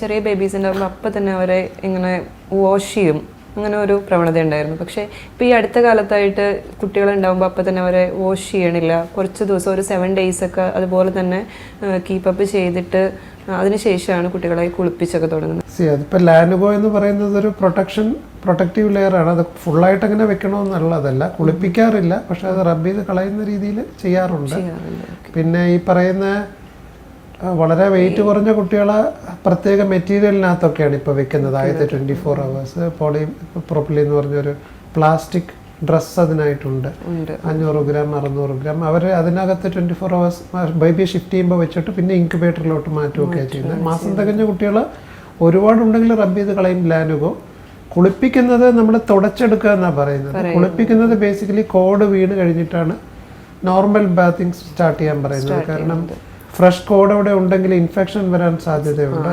ചെറിയ ബേബീസ് ഉണ്ടാകുമ്പോൾ അപ്പം തന്നെ അവരെ ഇങ്ങനെ വാഷ് ചെയ്യും, അങ്ങനെ ഒരു പ്രവണത ഉണ്ടായിരുന്നു. പക്ഷേ ഇപ്പോൾ ഈ അടുത്ത കാലത്തായിട്ട് കുട്ടികളുണ്ടാകുമ്പോൾ അപ്പം തന്നെ അവരെ വാഷ് ചെയ്യണില്ല. കുറച്ച് ദിവസം ഒരു 7 days ഒക്കെ അതുപോലെ തന്നെ കീപ്പപ്പ് ചെയ്തിട്ട് അതിനുശേഷമാണ് കുട്ടികളെ കുളിപ്പിച്ചൊക്കെ തുടങ്ങുന്നത്. അതിപ്പോൾ ലാനുഗോ എന്ന് പറയുന്നത് ഒരു പ്രൊട്ടക്റ്റീവ് ലെയറാണ്. അത് ഫുള്ളായിട്ട് അങ്ങനെ വെക്കണമെന്നുള്ളതല്ല, കുളിപ്പിക്കാറില്ല, പക്ഷെ അത് റബ്ബ് ചെയ്ത് കളയുന്ന രീതിയിൽ ചെയ്യാറുണ്ട്. പിന്നെ ഈ പറയുന്ന വളരെ വെയിറ്റ് കുറഞ്ഞ കുട്ടികളെ പ്രത്യേക മെറ്റീരിയലിനകത്തൊക്കെയാണ് ഇപ്പോൾ വെക്കുന്നത്. 24 hours പോളിപ്രോപ്പിലീൻ എന്ന് പറഞ്ഞൊരു പ്ലാസ്റ്റിക് ഡ്രസ്സ് അതിനായിട്ടുണ്ട്. 500 gram 600 gram അവർ അതിനകത്ത് 24 hours ബേബിയെ ഷിഫ്റ്റ് ചെയ്യുമ്പോൾ വെച്ചിട്ട് പിന്നെ ഇൻക്യുബേറ്ററിലോട്ട് മാറ്റുകയൊക്കെയാണ് ചെയ്യുന്നത്. മാസം തികഞ്ഞ കുട്ടികൾ ഒരുപാടുണ്ടെങ്കിൽ റബ്ബ് ചെയ്ത് കളയും ലാനുഗോ. കുളിപ്പിക്കുന്നത് നമ്മൾ തുടച്ചെടുക്കുക എന്നാണ് പറയുന്നത്. കുളിപ്പിക്കുന്നത് ബേസിക്കലി കോഡ് വീണ് കഴിഞ്ഞിട്ടാണ് നോർമൽ ബാത്തിങ് സ്റ്റാർട്ട് ചെയ്യാൻ പറയുന്നത്. കാരണം ഫ്രഷ് കോഡ് അവിടെ ഉണ്ടെങ്കിൽ ഇൻഫെക്ഷൻ വരാൻ സാധ്യതയുണ്ട്.